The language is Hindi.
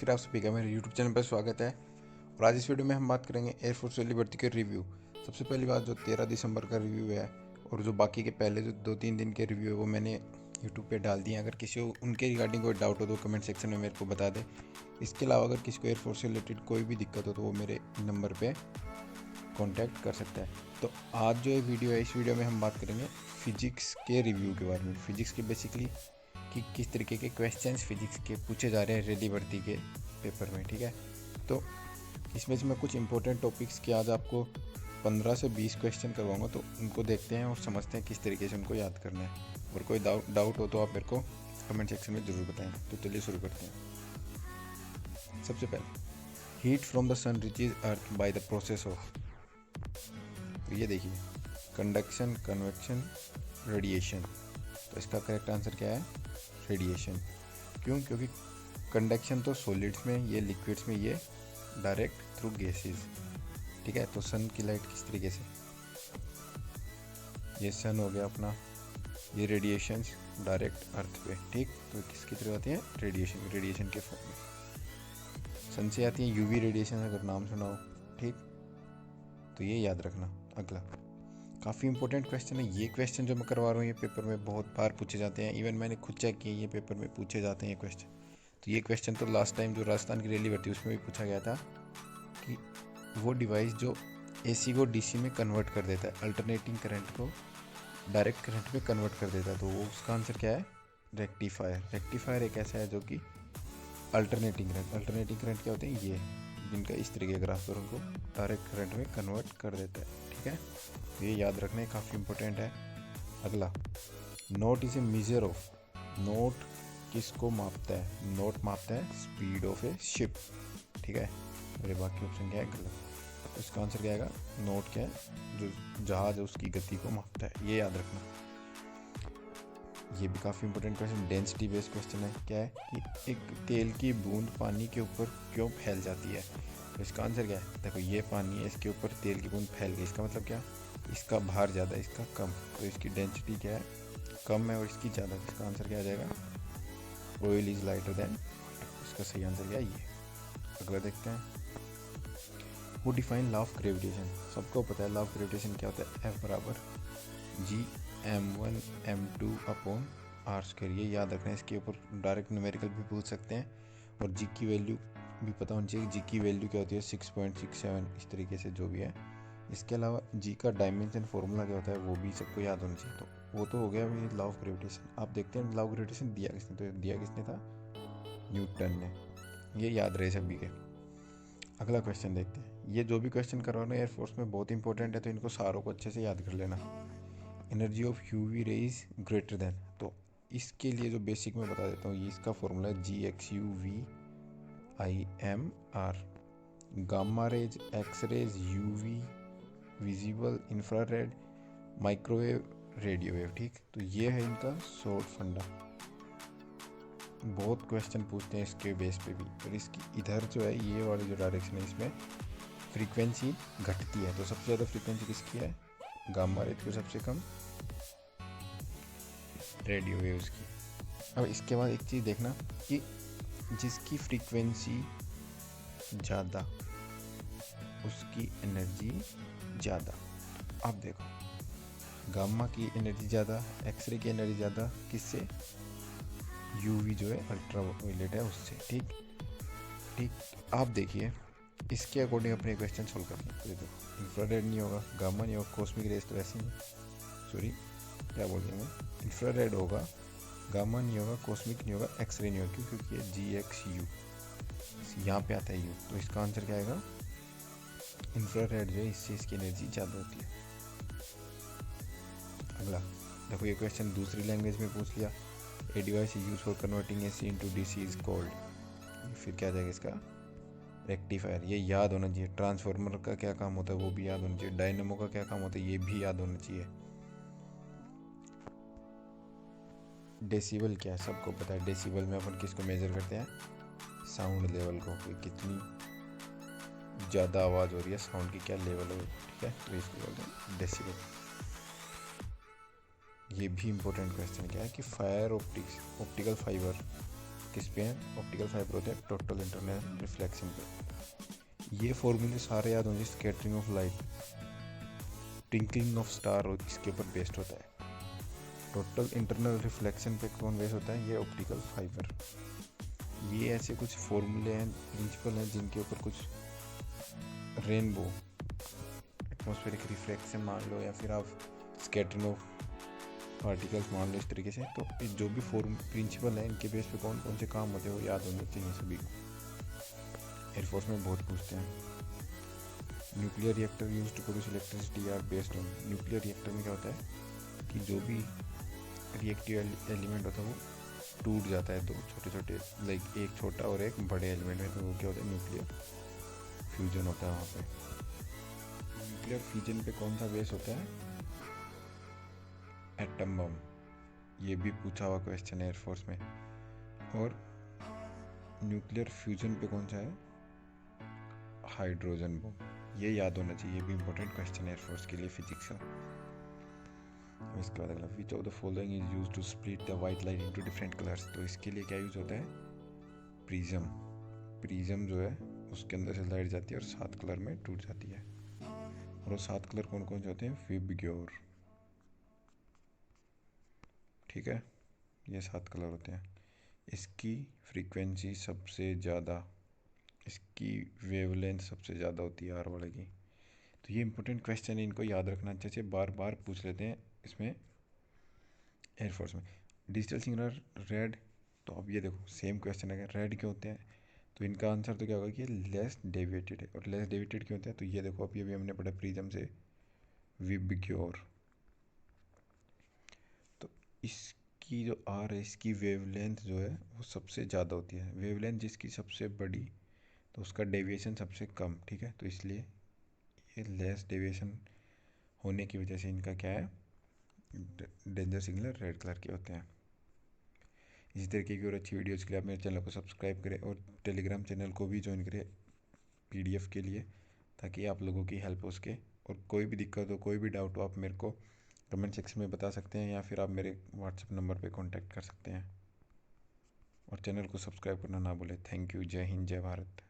फिर आप सभी का मेरे यूट्यूब चैनल पर स्वागत है। और आज इस वीडियो में हम बात करेंगे एयरफोर्स वाली भर्ती के रिव्यू। सबसे पहली बात, जो 13 दिसंबर का रिव्यू है और जो बाकी के पहले जो 2-3 दिन के रिव्यू है वो मैंने यूट्यूब पे डाल दिए हैं। अगर किसी को उनके रिगार्डिंग कोई डाउट हो तो कमेंट सेक्शन में मेरे को बता दे। इसके अलावा अगर किसी को एयरफोर्स से रिलेटेड कोई भी दिक्कत हो तो वो मेरे नंबर पर कॉन्टैक्ट कर सकता है। तो आज जो ये वीडियो है, इस वीडियो में हम बात करेंगे फिजिक्स के रिव्यू के बारे में। फिजिक्स के बेसिकली कि किस तरीके के क्वेश्चंस फिजिक्स के पूछे जा रहे हैं रेडी भर्ती के पेपर में, ठीक है। तो इसमें से मैं कुछ इंपॉर्टेंट टॉपिक्स के आज आपको 15 से 20 क्वेश्चन करवाऊंगा, तो उनको देखते हैं और समझते हैं किस तरीके से उनको याद करना है। और कोई डाउट हो तो आप मेरे को कमेंट सेक्शन में ज़रूर बताएं। तो चलिए शुरू करते हैं। सबसे पहले, heat from the sun reaches earth by the process of. तो ये देखिए, कंडक्शन, कन्वेक्शन, रेडिएशन। तो इसका करेक्ट आंसर क्या है? रेडिएशन। क्यों? क्योंकि कंडक्शन तो सॉलिड्स में, ये लिक्विड्स में, ये डायरेक्ट थ्रू गैसेस, ठीक है। तो सन की लाइट किस तरीके से, ये सन हो गया अपना, ये रेडिएशंस डायरेक्ट अर्थ पे, ठीक। तो किसकी तरह आती है? रेडिएशन के फॉर्म में सन से आती है। यूवी रेडिएशन अगर नाम सुना हो, ठीक। तो ये याद रखना। अगला काफ़ी इंपॉर्टेंट क्वेश्चन है। ये क्वेश्चन जो मैं करवा रहा हूँ ये पेपर में बहुत बार पूछे जाते हैं। इवन मैंने खुद चेक किया, ये पेपर में पूछे जाते हैं ये क्वेश्चन। तो ये क्वेश्चन तो लास्ट टाइम जो राजस्थान की रैली भर्ती उसमें भी पूछा गया था कि वो डिवाइस जो एसी को डीसी में कन्वर्ट कर देता है, अल्टरनेटिंग करंट को डायरेक्ट करंट में कन्वर्ट कर देता है, तो वो उसका आंसर क्या है? रेक्टिफायर। रेक्टिफायर एक ऐसा है जो कि अल्टरनेटिंग करंट क्या होते हैं? ये जिनका इस तरीके का रास्ता उनको डायरेक्ट करंट में कन्वर्ट कर देता है, ठीक है। तो ये याद रखना काफ़ी इंपॉर्टेंट है। अगला, note is a measure of. Note किसको मापता है? नोट मापता है स्पीड ऑफ ए शिप, ठीक है। मेरे बाकी ऑप्शन क्या है? गलत। तो इसका आंसर क्या आएगा? नोट क्या है? जो जहाज है उसकी गति को मापता है, ये याद रखना। ये भी काफ़ी important question, density based question है। क्या है कि एक तेल की बूंद पानी के ऊपर क्यों फैल जाती है? तो इसका आंसर क्या है? देखो, ये पानी है, इसके ऊपर तेल की बूंद फैल गई, इसका मतलब क्या? इसका भार ज़्यादा है, इसका कम, तो इसकी डेंसिटी क्या है? कम है, और इसकी ज़्यादा। इसका आंसर क्या आ जाएगा? Oil is lighter than water. इसका सही आंसर क्या है? ये। अगला देखते हैं, वो डिफाइन लॉ ऑफ ग्रेविटेशन। सबको पता है लॉ ऑफ ग्रेविटेशन क्या होता है? F बराबर G(m1)(m2) अपॉन आर स्क्वायर। ये याद रखना है। इसके ऊपर डायरेक्ट न्यूमेरिकल भी पूछ सकते हैं, और जी की वैल्यू भी पता होनी चाहिए। जी की वैल्यू क्या होती है? 6.67, इस तरीके से जो भी है। इसके अलावा जी का डायमेंशन फॉर्मूला क्या होता है वो भी सबको याद होना चाहिए। तो वो तो हो गया अभी लॉ ऑफ ग्रेविटेशन। आप देखते हैं लॉ ऑफ ग्रेविटेशन दिया किसने? तो दिया किसने था? न्यूटन ने। ये याद रहे सभी के। अगला क्वेश्चन देखते हैं। ये जो भी क्वेश्चन करवा रहे हैं एयरफोर्स में बहुत इंपॉर्टेंट है, तो इनको सारों को अच्छे से याद कर लेना। Energy of UV ray is greater than. तो इसके लिए जो बेसिक मैं बता देता हूँ, ये इसका फॉर्मूला है GXUVIMR। Gamma rays, X rays, UV, visible, infrared, microwave, radio wave, ठीक। तो ये है इनका शॉर्ट फंडा। बहुत क्वेश्चन पूछते हैं इसके बेस पे भी। और इसकी इधर जो है, ये वाली जो डायरेक्शन है, इसमें फ्रीक्वेंसी घटती है। तो सबसे ज़्यादा फ्रीक्वेंसी किसकी है? गामा रेज की। सबसे कम रेडियो वेव्स की। अब इसके बाद एक चीज़ देखना कि जिसकी फ्रीक्वेंसी ज़्यादा उसकी एनर्जी ज़्यादा। अब देखो, गामा की एनर्जी ज़्यादा, एक्सरे की एनर्जी ज़्यादा, किससे? यूवी जो है अल्ट्रा वायलेट है उससे, ठीक। आप देखिए इसके अकॉर्डिंग अपने क्वेश्चन सोल्व कर सकते हैं। देखो, इंफ्रारेड नहीं होगा, गामा नहीं होगा, कॉस्मिक रेज तो वैसे नहीं, सॉरी क्या बोल रहा हूँ मैं, इंफ्रारेड होगा, गामा नहीं होगा, कॉस्मिक नहीं होगा, एक्सरे नहीं होगा। क्यों? क्योंकि ये GXU यहाँ पे आता है U। तो इसका आंसर क्या आएगा? इंफ्रारेड जो है, इससे इसकी एनर्जी ज़्यादा होती है। अगला देखो, ये क्वेश्चन दूसरी लैंग्वेज में पूछ लिया। A device is use for converting AC into DC is called. फिर क्या जाएगा इसका? रेक्टिफायर। ये याद होना चाहिए। ट्रांसफार्मर का क्या काम होता है वो भी याद होना चाहिए। डायनेमो का क्या काम होता है ये भी याद होना चाहिए। डेसिबल क्या है? सबको पता है। डेसिबल में अपन किसको मेजर करते हैं? साउंड लेवल को, कि कितनी ज़्यादा आवाज़ हो रही है, साउंड की क्या लेवल हो, ठीक है। तो इसको बोलते हैं डेसिबल। ये भी इम्पोर्टेंट क्वेश्चन क्या है कि फायर ऑप्टिकल फाइबर किस पे हैं? ऑप्टिकल फाइबर होते हैं टोटल इंटरनल रिफ्लेक्शन पे। ये फॉर्मूले सारे याद होंगे, scattering of light, twinkling of star इसके ऊपर बेस्ड होता है। टोटल इंटरनल रिफ्लेक्शन पे कौन बेस्ड होता है? ये ऑप्टिकल फाइबर। ये ऐसे कुछ फॉर्मूले हैं, प्रिंसिपल हैं, जिनके ऊपर कुछ रेनबो, एटमॉस्फेरिक रिफ्लेक्शन मान लो, या फिर आप स्कैटरिंग ऑफ पार्टिकल्स मान लो, इस तरीके से। तो जो भी फॉर्म प्रिंसिपल है, इनके बेस पे कौन कौन से काम होते हैं वो याद होने चाहिए सभी को। एयरफोर्स में बहुत पूछते हैं। Nuclear reactor use to produce electricity are based on. Nuclear reactor में क्या होता है कि जो भी रिएक्टिव एलिमेंट होता है वो टूट जाता है, दो छोटे छोटे, लाइक एक छोटा और एक बड़े एलिमेंट में, तो वो क्या होता है? न्यूक्लियर फ्यूजन होता है वहाँ पे। न्यूक्लियर फ्यूजन पे कौन सा बेस होता है? Atom bomb. ये भी पूछा हुआ क्वेश्चन है एयरफोर्स में। और न्यूक्लियर फ्यूजन पे कौन सा है? Hydrogen bomb. ये याद होना चाहिए, ये भी इंपॉर्टेंट क्वेश्चन है एयरफोर्स के लिए फिजिक्स का। इसके बाद अगला, which of the following is use to split the white light into different colours. तो इसके लिए क्या यूज होता है? प्रिज्म। प्रिज्म जो है उसके अंदर से लाइट जाती है और 7 कलर में टूट जाती है। और वो 7 कलर कौन कौन से होते हैं? विबग्योर। ठीक है, ये 7 कलर होते हैं। इसकी फ्रीक्वेंसी सबसे ज़्यादा, इसकी वेवलेंथ सबसे ज़्यादा होती है आर वाले की। तो ये इंपॉर्टेंट क्वेश्चन है, इनको याद रखना अच्छे से, बार बार पूछ लेते हैं इसमें एयरफोर्स में। डिजिटल सिग्नल रेड, तो अब ये देखो सेम क्वेश्चन है, रेड क्यों होते हैं? तो इनका आंसर तो क्या होगा कि लेस डेविएटेड है। और लेस डेविएटेड क्यों होता है? तो ये देखो अब ये भी हमने पढ़ा प्रिज्म से, विबग्योर। तो इसकी जो आर है, इसकी वेवलेंथ जो है वो सबसे ज़्यादा होती है। वेवलेंथ जिसकी सबसे बड़ी तो उसका डेविएशन सबसे कम। ठीक है, तो इसलिए ये लेस डेविएशन होने की वजह से इनका क्या है? डेंजर सिग्नल रेड कलर के होते हैं। इसी तरीके की और अच्छी वीडियोज़ के लिए आप मेरे चैनल को सब्सक्राइब करें और टेलीग्राम चैनल को भी ज्वाइन करें पीडीएफ के लिए, ताकि आप लोगों की हेल्प हो सके। और कोई भी दिक्कत हो, कोई भी डाउट हो, आप मेरे को कमेंट सेक्शन में बता सकते हैं, या फिर आप मेरे व्हाट्सएप नंबर पे कांटेक्ट कर सकते हैं। और चैनल को सब्सक्राइब करना ना भूलें। Thank you. जय हिंद, जय भारत।